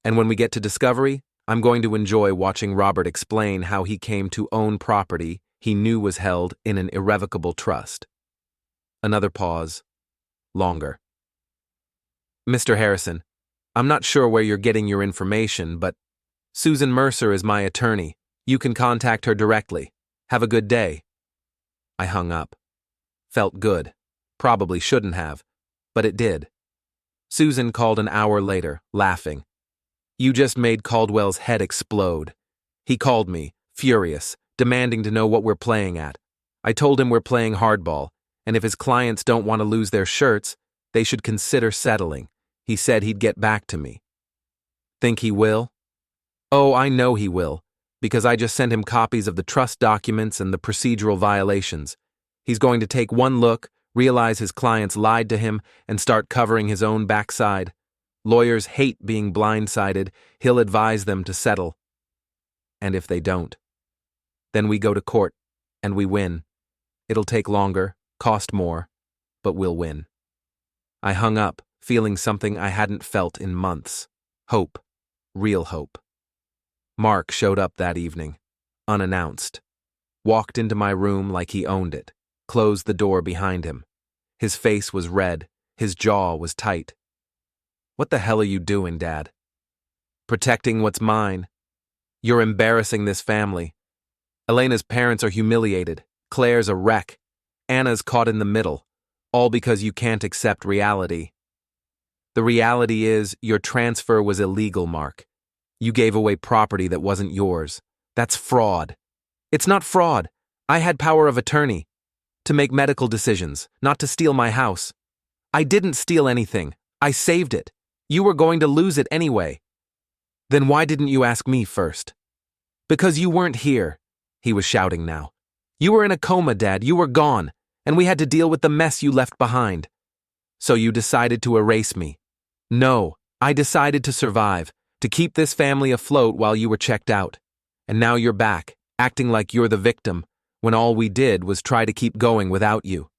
And when we get to discovery, I'm going to enjoy watching Robert explain how he came to own property he knew was held in an irrevocable trust. Another pause. Longer. Mr. Harrison, I'm not sure where you're getting your information, but Susan Mercer is my attorney. You can contact her directly. Have a good day. I hung up. Felt good. Probably shouldn't have, but it did. Susan called an hour later, laughing. You just made Caldwell's head explode. He called me, furious, demanding to know what we're playing at. I told him we're playing hardball, and if his clients don't want to lose their shirts, they should consider settling. He said he'd get back to me. Think he will? Oh, I know he will, because I just sent him copies of the trust documents and the procedural violations. He's going to take one look, realize his clients lied to him, and start covering his own backside. Lawyers hate being blindsided. He'll advise them to settle. And if they don't, then we go to court, and we win. It'll take longer, cost more, but we'll win. I hung up, feeling something I hadn't felt in months. Hope. Real hope. Mark showed up that evening, unannounced. Walked into my room like he owned it, closed the door behind him. His face was red, his jaw was tight. What the hell are you doing, Dad? Protecting what's mine. You're embarrassing this family. Elena's parents are humiliated. Claire's a wreck. Anna's caught in the middle, all because you can't accept reality. The reality is your transfer was illegal, Mark. You gave away property that wasn't yours. That's fraud. It's not fraud. I had power of attorney to make medical decisions, not to steal my house. I didn't steal anything. I saved it. You were going to lose it anyway. Then why didn't you ask me first? Because you weren't here, he was shouting now. You were in a coma, Dad. You were gone, and we had to deal with the mess you left behind. So you decided to erase me. No, I decided to survive, to keep this family afloat while you were checked out. And now you're back, acting like you're the victim, when all we did was try to keep going without you.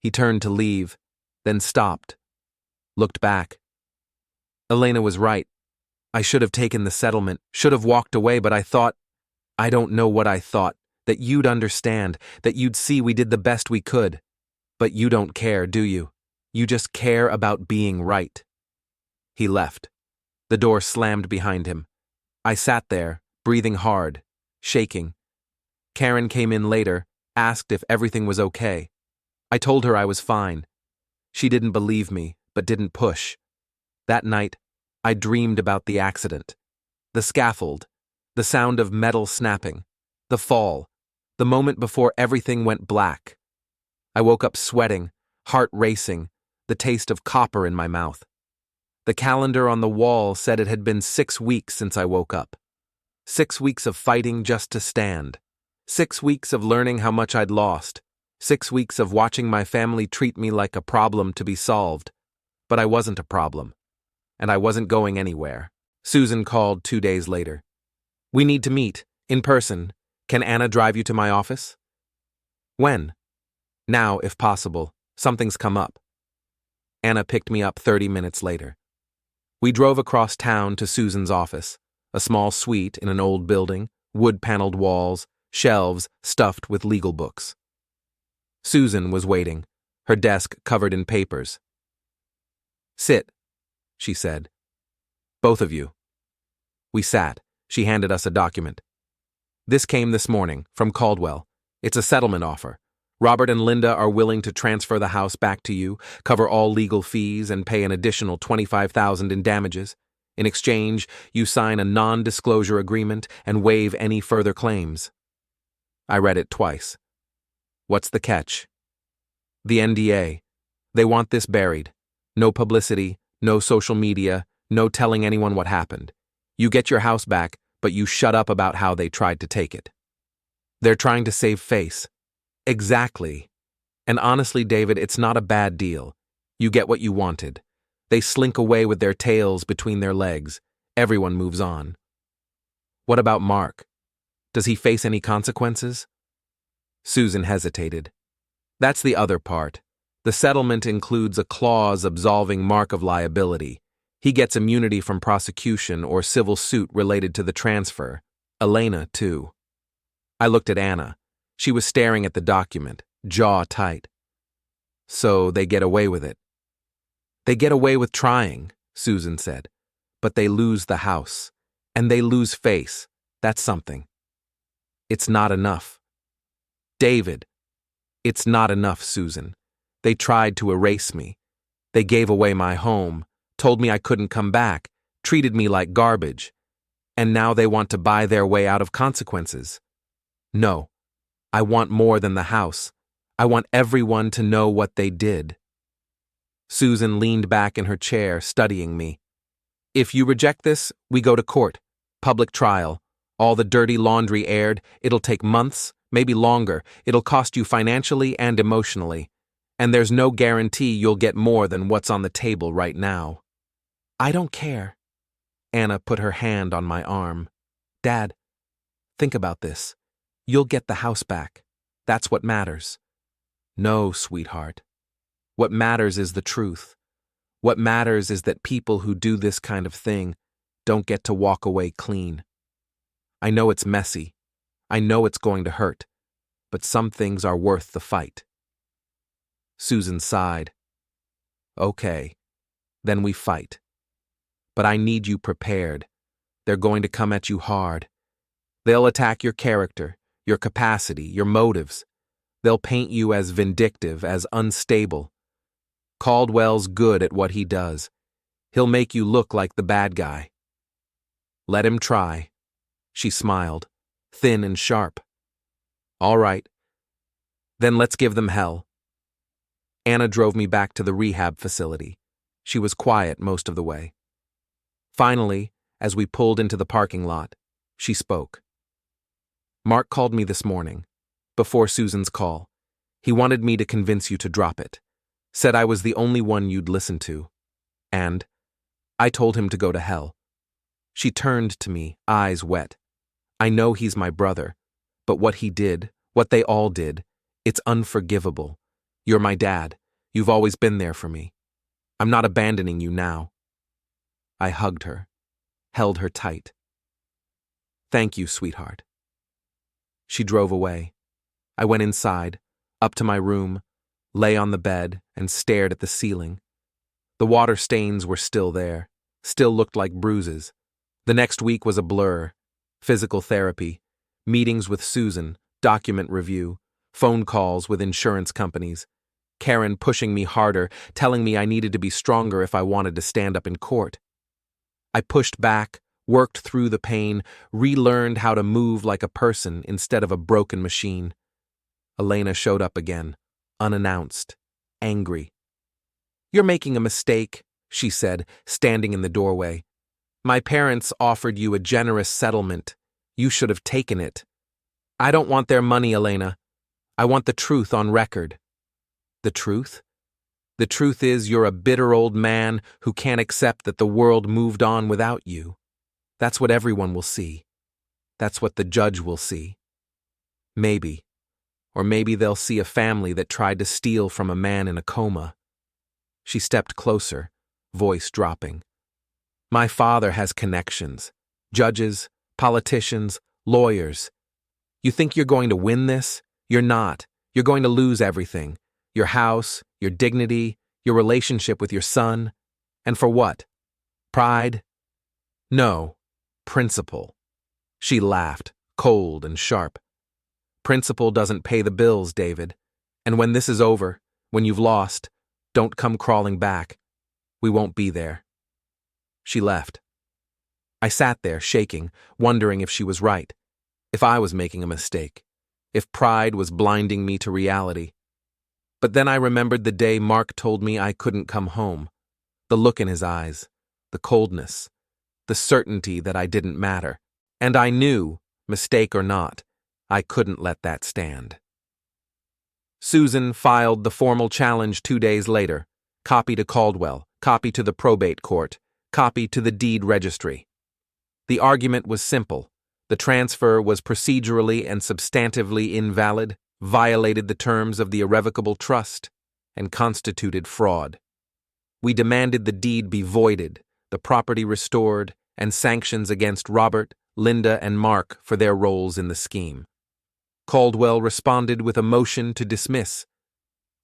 He turned to leave, then stopped. Looked back. Elena was right. I should have taken the settlement, should have walked away, but I don't know what I thought, that you'd understand, that you'd see we did the best we could. But you don't care, do you? You just care about being right. He left. The door slammed behind him. I sat there, breathing hard, shaking. Karen came in later, asked if everything was okay. I told her I was fine. She didn't believe me, but didn't push. That night, I dreamed about the accident, the scaffold, the sound of metal snapping, the fall, the moment before everything went black. I woke up sweating, heart racing, the taste of copper in my mouth. The calendar on the wall said it had been 6 weeks since I woke up. 6 weeks of fighting just to stand. 6 weeks of learning how much I'd lost. 6 weeks of watching my family treat me like a problem to be solved. But I wasn't a problem. And I wasn't going anywhere. Susan called 2 days later. "We need to meet, in person. Can Anna drive you to my office?" "When?" "Now, if possible. Something's come up." Anna picked me up 30 minutes later. We drove across town to Susan's office, a small suite in an old building, wood-paneled walls, shelves stuffed with legal books. Susan was waiting, her desk covered in papers. "Sit," she said. "Both of you." We sat. She handed us a document. "This came this morning, from Caldwell. It's a settlement offer. Robert and Linda are willing to transfer the house back to you, cover all legal fees, and pay an additional $25,000 in damages. In exchange, you sign a non-disclosure agreement and waive any further claims." I read it twice. "What's the catch?" "The NDA. They want this buried. No publicity, no social media, no telling anyone what happened. You get your house back, but you shut up about how they tried to take it. They're trying to save face." "Exactly. And honestly, David, it's not a bad deal. You get what you wanted. They slink away with their tails between their legs. Everyone moves on." "What about Mark? Does he face any consequences?" Susan hesitated. "That's the other part. The settlement includes a clause absolving Mark of liability. He gets immunity from prosecution or civil suit related to the transfer. Elena, too." I looked at Anna. She was staring at the document, jaw tight. "So they get away with it?" "They get away with trying," Susan said. "But they lose the house. And they lose face. That's something." "It's not enough." "David." "It's not enough, Susan. They tried to erase me. They gave away my home, told me I couldn't come back, treated me like garbage. And now they want to buy their way out of consequences. No. I want more than the house. I want everyone to know what they did." Susan leaned back in her chair, studying me. "If you reject this, we go to court. Public trial. All the dirty laundry aired. It'll take months, maybe longer. It'll cost you financially and emotionally. And there's no guarantee you'll get more than what's on the table right now." "I don't care." Anna put her hand on my arm. "Dad, think about this. You'll get the house back. That's what matters." "No, sweetheart. What matters is the truth. What matters is that people who do this kind of thing don't get to walk away clean. I know it's messy. I know it's going to hurt. But some things are worth the fight." Susan sighed. "Okay, then we fight. But I need you prepared. They're going to come at you hard. They'll attack your character, your capacity, your motives. They'll paint you as vindictive, as unstable. Caldwell's good at what he does. He'll make you look like the bad guy." "Let him try." She smiled, thin and sharp. "All right. Then let's give them hell." Anna drove me back to the rehab facility. She was quiet most of the way. Finally, as we pulled into the parking lot, she spoke. "Mark called me this morning, before Susan's call. He wanted me to convince you to drop it. Said I was the only one you'd listen to. And I told him to go to hell." She turned to me, eyes wet. "I know he's my brother, but what he did, what they all did, it's unforgivable. You're my dad. You've always been there for me. I'm not abandoning you now." I hugged her, held her tight. "Thank you, sweetheart." She drove away. I went inside, up to my room, lay on the bed, and stared at the ceiling. The water stains were still there, still looked like bruises. The next week was a blur. Physical therapy, meetings with Susan, document review, phone calls with insurance companies, Karen pushing me harder, telling me I needed to be stronger if I wanted to stand up in court. I pushed back, worked through the pain, relearned how to move like a person instead of a broken machine. Elena showed up again, unannounced, angry. "You're making a mistake," she said, standing in the doorway. "My parents offered you a generous settlement. You should have taken it." "I don't want their money, Elena. I want the truth on record." "The truth?" "The truth is you're a bitter old man who can't accept that the world moved on without you. That's what everyone will see. That's what the judge will see. Maybe. Or maybe they'll see a family that tried to steal from a man in a coma." She stepped closer, voice dropping. "My father has connections. Judges, politicians, lawyers. You think you're going to win this? You're not. You're going to lose everything. Your house, your dignity, your relationship with your son. And for what? Pride? No. Principle." She laughed, cold and sharp. "Principle doesn't pay the bills, David. And when this is over, when you've lost, don't come crawling back. We won't be there." She left. I sat there, shaking, wondering if she was right, if I was making a mistake, if pride was blinding me to reality. But then I remembered the day Mark told me I couldn't come home, the look in his eyes, the coldness, the certainty that I didn't matter. And I knew, mistake or not, I couldn't let that stand. Susan filed the formal challenge 2 days later, copy to Caldwell, copy to the probate court, copy to the deed registry. The argument was simple. The transfer was procedurally and substantively invalid, violated the terms of the irrevocable trust, and constituted fraud. We demanded the deed be voided, the property restored, and sanctions against Robert, Linda, and Mark for their roles in the scheme. Caldwell responded with a motion to dismiss,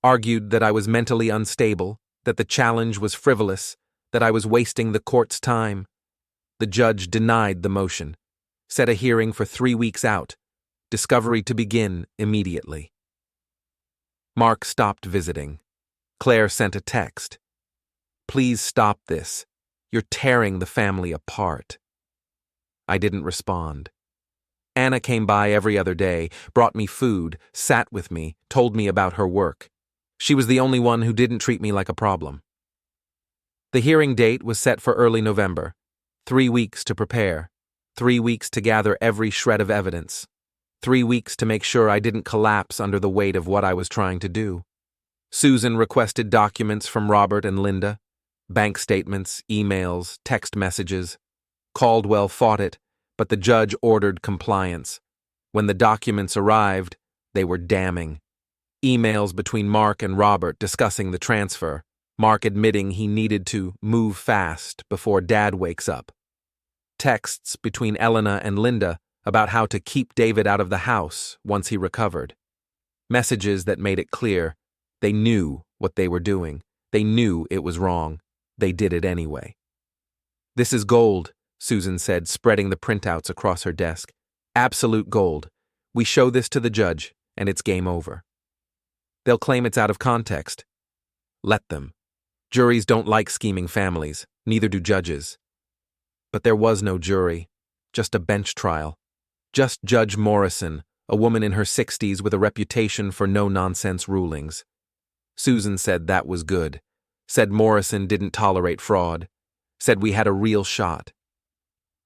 argued that I was mentally unstable, that the challenge was frivolous, that I was wasting the court's time. The judge denied the motion, set a hearing for 3 weeks out, discovery to begin immediately. Mark stopped visiting. Claire sent a text. "Please stop this. You're tearing the family apart." I didn't respond. Anna came by every other day, brought me food, sat with me, told me about her work. She was the only one who didn't treat me like a problem. The hearing date was set for early November. 3 weeks to prepare. 3 weeks to gather every shred of evidence. 3 weeks to make sure I didn't collapse under the weight of what I was trying to do. Susan requested documents from Robert and Linda, bank statements, emails, text messages. Caldwell fought it, but the judge ordered compliance. When the documents arrived, they were damning. Emails between Mark and Robert discussing the transfer, Mark admitting he needed to move fast before Dad wakes up. Texts between Elena and Linda about how to keep David out of the house once he recovered. Messages that made it clear they knew what they were doing. They knew it was wrong. They did it anyway. "This is gold," Susan said, spreading the printouts across her desk. "Absolute gold. We show this to the judge, and it's game over. They'll claim it's out of context. Let them. Juries don't like scheming families, neither do judges." But there was no jury, just a bench trial. Just Judge Morrison, a woman in her 60s with a reputation for no-nonsense rulings. Susan said that was good, said Morrison didn't tolerate fraud, said we had a real shot.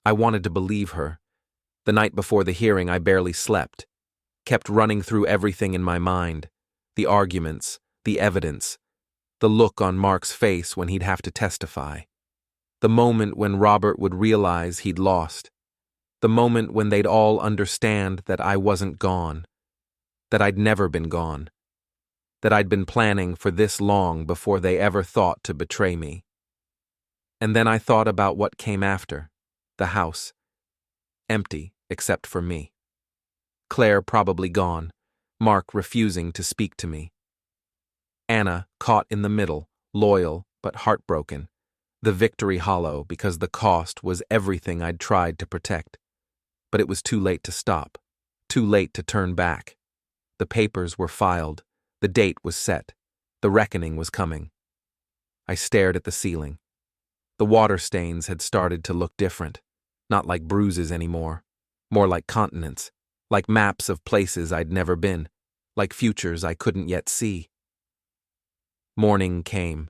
I wanted to believe her. The night before the hearing, I barely slept, kept running through everything in my mind, the arguments, the evidence, the look on Mark's face when he'd have to testify, the moment when Robert would realize he'd lost, the moment when they'd all understand that I wasn't gone, that I'd never been gone, that I'd been planning for this long before they ever thought to betray me. And then I thought about what came after, the house, empty except for me. Claire probably gone, Mark refusing to speak to me. Anna caught in the middle, loyal but heartbroken, the victory hollow because the cost was everything I'd tried to protect. But it was too late to stop, too late to turn back. The papers were filed, the date was set, the reckoning was coming. I stared at the ceiling. The water stains had started to look different. not like bruises anymore, more like continents, like maps of places I'd never been, like futures I couldn't yet see. Morning came.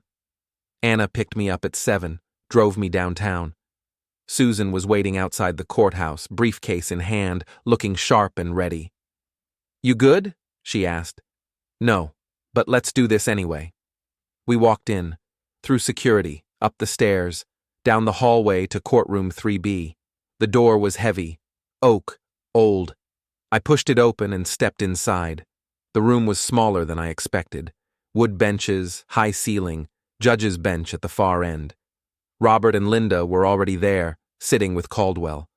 Anna picked me up at 7, drove me downtown. Susan was waiting outside the courthouse, briefcase in hand, looking sharp and ready. "You good?" she asked. "No, but let's do this anyway." We walked in, through security, up the stairs, down the hallway to courtroom 3B. The door was heavy, oak, old. I pushed it open and stepped inside. The room was smaller than I expected. Wood benches, high ceiling, judge's bench at the far end. Robert and Linda were already there, sitting with Caldwell.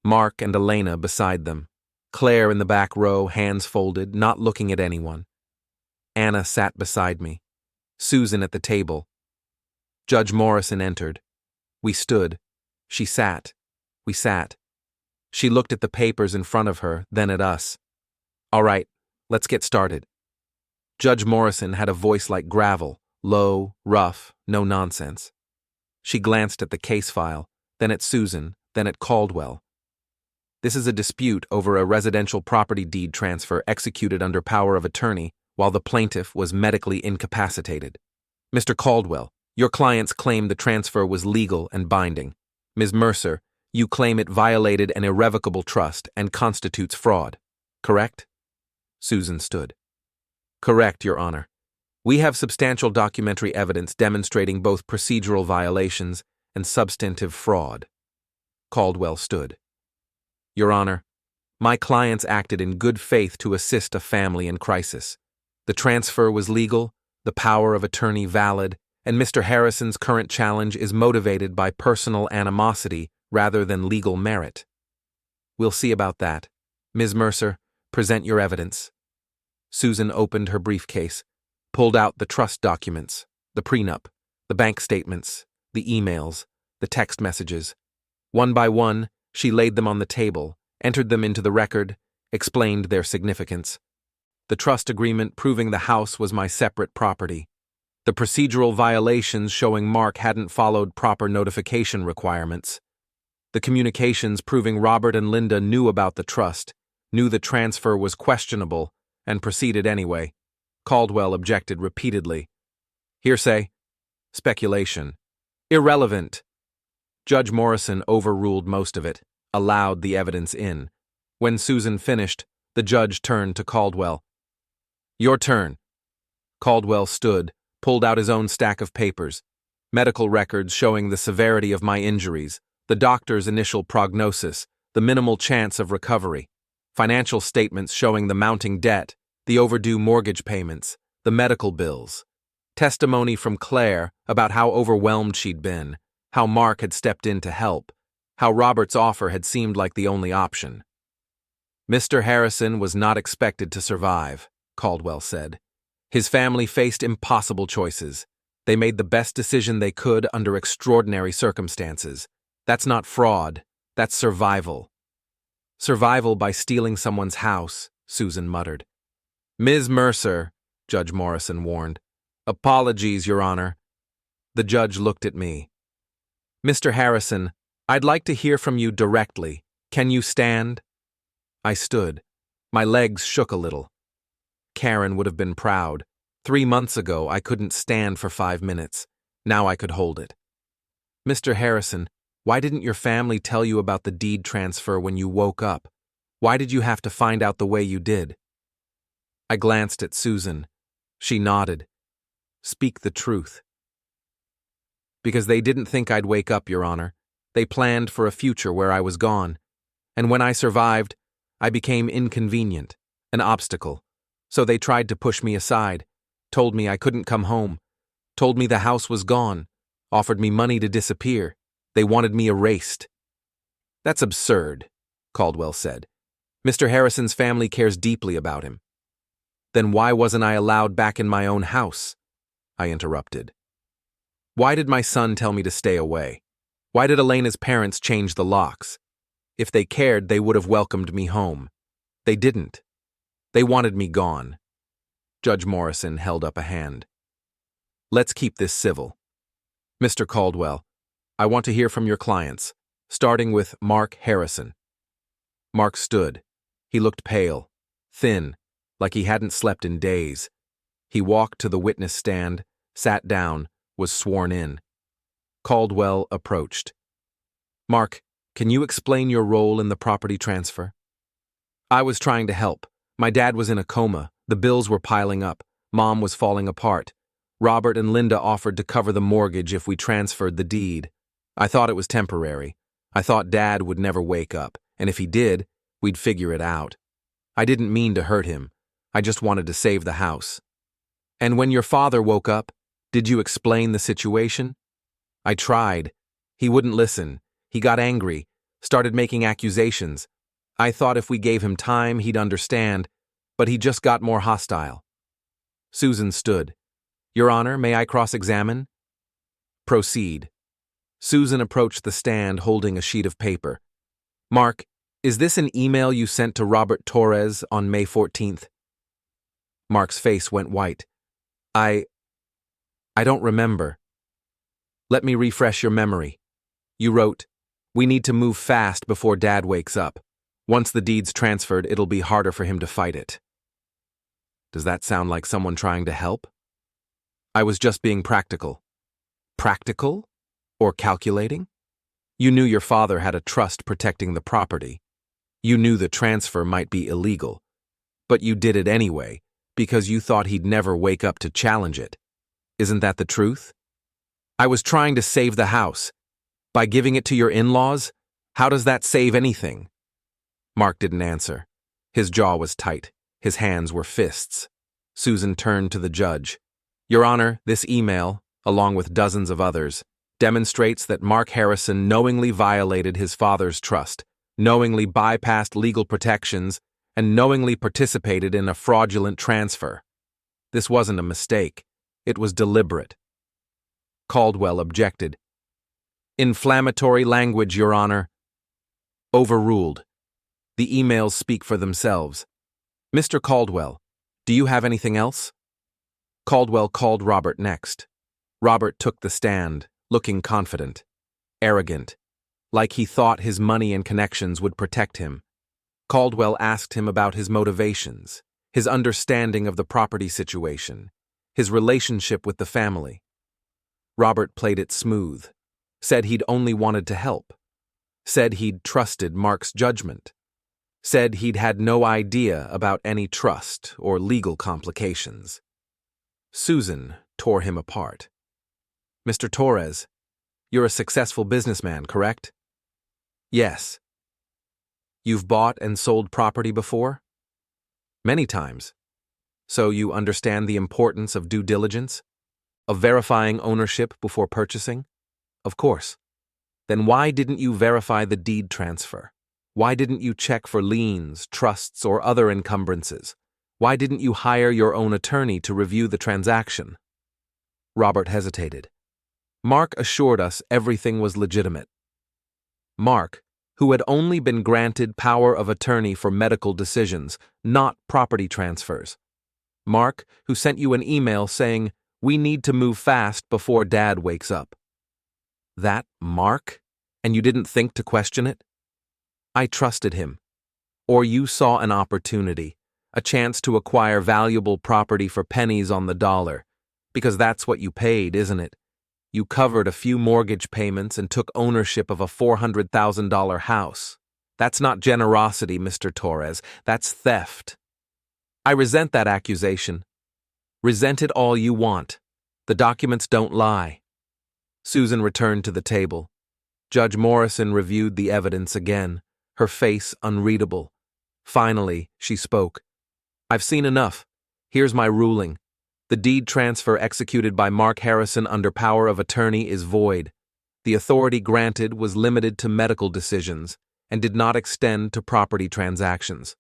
Mark and Elena beside them. Claire in the back row, hands folded, not looking at anyone. Anna sat beside me. Susan at the table. Judge Morrison entered. We stood. She sat. We sat. She looked at the papers in front of her, then at us. "All right, let's get started." Judge Morrison had a voice like gravel, low, rough, no nonsense. She glanced at the case file, then at Susan, then at Caldwell. "This is a dispute over a residential property deed transfer executed under power of attorney while the plaintiff was medically incapacitated. Mr. Caldwell, your clients claim the transfer was legal and binding. Ms. Mercer, you claim it violated an irrevocable trust and constitutes fraud. Correct?" Susan stood. "Correct, Your Honor. We have substantial documentary evidence demonstrating both procedural violations and substantive fraud." Caldwell stood. "Your Honor, my clients acted in good faith to assist a family in crisis. The transfer was legal, the power of attorney valid, and Mr. Harrison's current challenge is motivated by personal animosity rather than legal merit." "We'll see about that. Ms. Mercer, present your evidence." Susan opened her briefcase, pulled out the trust documents, the prenup, the bank statements, the emails, the text messages. One by one, she laid them on the table, entered them into the record, explained their significance. The trust agreement proving the house was my separate property. The procedural violations showing Mark hadn't followed proper notification requirements. The communications proving Robert and Linda knew about the trust, knew the transfer was questionable, and proceeded anyway. Caldwell objected repeatedly. "Hearsay. Speculation. Irrelevant." Judge Morrison overruled most of it, allowed the evidence in. When Susan finished, the judge turned to Caldwell. "Your turn." Caldwell stood, pulled out his own stack of papers. Medical records showing the severity of my injuries, the doctor's initial prognosis, the minimal chance of recovery. Financial statements showing the mounting debt, the overdue mortgage payments, the medical bills. Testimony from Claire about how overwhelmed she'd been, how Mark had stepped in to help, how Robert's offer had seemed like the only option. "Mr. Harrison was not expected to survive," Caldwell said. "His family faced impossible choices. They made the best decision they could under extraordinary circumstances. That's not fraud, that's survival." "Survival by stealing someone's house," Susan muttered. "Ms. Mercer," Judge Morrison warned. "Apologies, Your Honor." The judge looked at me. "Mr. Harrison, I'd like to hear from you directly. Can you stand?" I stood. My legs shook a little. Karen would have been proud. 3 months ago, I couldn't stand for 5 minutes. Now I could hold it. "Mr. Harrison, why didn't your family tell you about the deed transfer when you woke up? Why did you have to find out the way you did?" I glanced at Susan. She nodded. "Speak the truth." "Because they didn't think I'd wake up, Your Honor. They planned for a future where I was gone. And when I survived, I became inconvenient, an obstacle. So they tried to push me aside, told me I couldn't come home, told me the house was gone, offered me money to disappear. They wanted me erased." "That's absurd," Caldwell said. "Mr. Harrison's family cares deeply about him." "Then why wasn't I allowed back in my own house?" I interrupted. "Why did my son tell me to stay away? Why did Elena's parents change the locks? If they cared, they would have welcomed me home. They didn't. They wanted me gone." Judge Morrison held up a hand. "Let's keep this civil. Mr. Caldwell, I want to hear from your clients. starting with Mark Harrison. Mark stood. He looked pale, thin, like he hadn't slept in days. He walked to the witness stand, sat down, was sworn in. Caldwell approached. Mark, can you explain your role in the property transfer? I was trying to help. My dad was in a coma. The bills were piling up. Mom was falling apart. Robert and Linda offered to cover the mortgage if we transferred the deed. I thought it was temporary. I thought Dad would never wake up, and if he did, we'd figure it out. I didn't mean to hurt him. I just wanted to save the house. And when your father woke up, did you explain the situation? I tried. He wouldn't listen. He got angry, started making accusations. I thought if we gave him time, he'd understand, but he just got more hostile. Susan stood. Your Honor, may I cross-examine? Proceed. Susan approached the stand holding a sheet of paper. Mark, is this an email you sent to Robert Torres on May 14th? Mark's face went white. I don't remember. Let me refresh your memory. You wrote, we need to move fast before Dad wakes up. Once the deed's transferred, it'll be harder for him to fight it. Does that sound like someone trying to help? I was just being practical. Practical? Or calculating? You knew your father had a trust protecting the property. You knew the transfer might be illegal. But you did it anyway, because you thought he'd never wake up to challenge it. Isn't that the truth? I was trying to save the house. By giving it to your in-laws, how does that save anything? Mark didn't answer. His jaw was tight. His hands were fists. Susan turned to the judge. Your Honor, this email, along with dozens of others, demonstrates that Mark Harrison knowingly violated his father's trust, knowingly bypassed legal protections, and knowingly participated in a fraudulent transfer. This wasn't a mistake. It was deliberate. Caldwell objected. Inflammatory language, Your Honor. Overruled. The emails speak for themselves. Mr. Caldwell, do you have anything else? Caldwell called Robert next. Robert took the stand, looking confident, arrogant, like he thought his money and connections would protect him. Caldwell asked him about his motivations, his understanding of the property situation, his relationship with the family. Robert played it smooth, said he'd only wanted to help, said he'd trusted Mark's judgment, said he'd had no idea about any trust or legal complications. Susan tore him apart. Mr. Torres, you're a successful businessman, correct? Yes. You've bought and sold property before? Many times. So you understand the importance of due diligence? Of verifying ownership before purchasing? Of course. Then why didn't you verify the deed transfer? Why didn't you check for liens, trusts, or other encumbrances? Why didn't you hire your own attorney to review the transaction? Robert hesitated. Mark assured us everything was legitimate. Mark, who had only been granted power of attorney for medical decisions, not property transfers. Mark, who sent you an email saying, we need to move fast before Dad wakes up. That Mark? And you didn't think to question it? I trusted him. Or you saw an opportunity, a chance to acquire valuable property for pennies on the dollar, because that's what you paid, isn't it? You covered a few mortgage payments and took ownership of a $400,000 house. That's not generosity, Mr. Torres. That's theft. I resent that accusation. Resent it all you want. The documents don't lie. Susan returned to the table. Judge Morrison reviewed the evidence again, her face unreadable. Finally, she spoke. I've seen enough. Here's my ruling. The deed transfer executed by Mark Harrison under power of attorney is void. The authority granted was limited to medical decisions and did not extend to property transactions.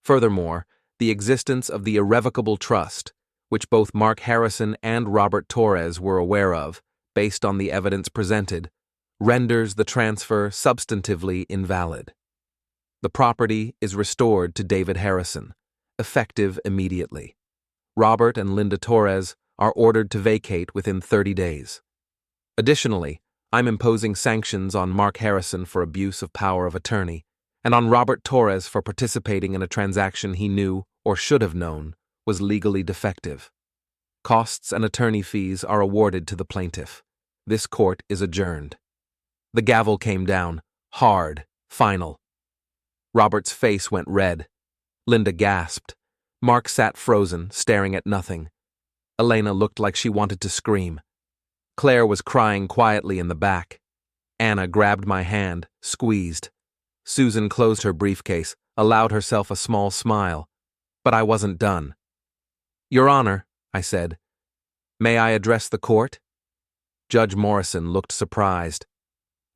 Furthermore, the existence of the irrevocable trust, which both Mark Harrison and Robert Torres were aware of, based on the evidence presented, renders the transfer substantively invalid. The property is restored to David Harrison, effective immediately. Robert and Linda Torres are ordered to vacate within 30 days. Additionally, I'm imposing sanctions on Mark Harrison for abuse of power of attorney, and on Robert Torres for participating in a transaction he knew, or should have known, was legally defective. Costs and attorney fees are awarded to the plaintiff. This court is adjourned. The gavel came down, hard, final. Robert's face went red. Linda gasped. Mark sat frozen, staring at nothing. Elena looked like she wanted to scream. Claire was crying quietly in the back. Anna grabbed my hand, squeezed. Susan closed her briefcase, allowed herself a small smile. But I wasn't done. "Your Honor," I said, "may I address the court?" Judge Morrison looked surprised.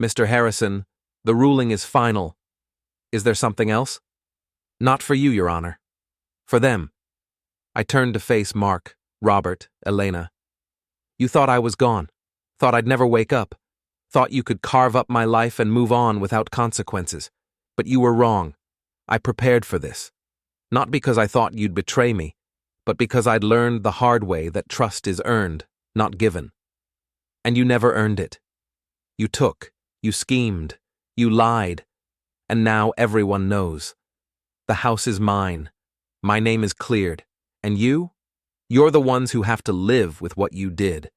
"Mr. Harrison, the ruling is final. Is there something else?" "Not for you, Your Honor. For them." I turned to face Mark, Robert, Elena. "You thought I was gone. Thought I'd never wake up. Thought you could carve up my life and move on without consequences. But you were wrong. I prepared for this. Not because I thought you'd betray me, but because I'd learned the hard way that trust is earned, not given. And you never earned it. You took, you schemed, you lied, and now everyone knows. The house is mine. My name is cleared. And you're the ones who have to live with what you did.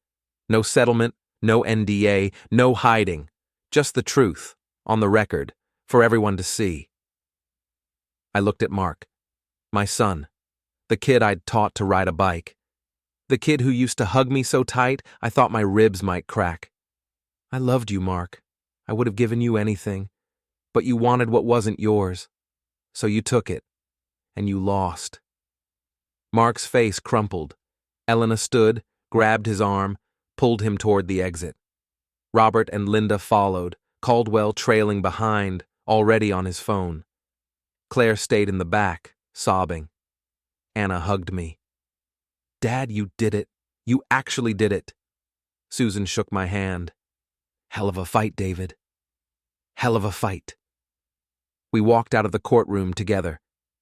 No settlement, no NDA, no hiding. Just the truth, on the record, for everyone to see." I looked at Mark. My son. The kid I'd taught to ride a bike. The kid who used to hug me so tight I thought my ribs might crack. "I loved you, Mark. I would have given you anything. But you wanted what wasn't yours. So you took it. And you lost." Mark's face crumpled. Elena stood, grabbed his arm, pulled him toward the exit. Robert and Linda followed, Caldwell trailing behind, already on his phone. Claire stayed in the back, sobbing. Anna hugged me. "Dad, you did it. You actually did it." Susan shook my hand. "Hell of a fight, David. Hell of a fight." We walked out of the courtroom together,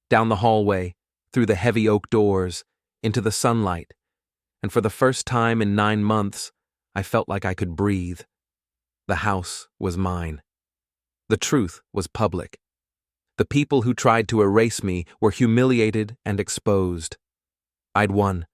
down the hallway, through the heavy oak doors, into the sunlight, and for the first time in 9 months, I felt like I could breathe. The house was mine. The truth was public. The people who tried to erase me were humiliated and exposed. I'd won.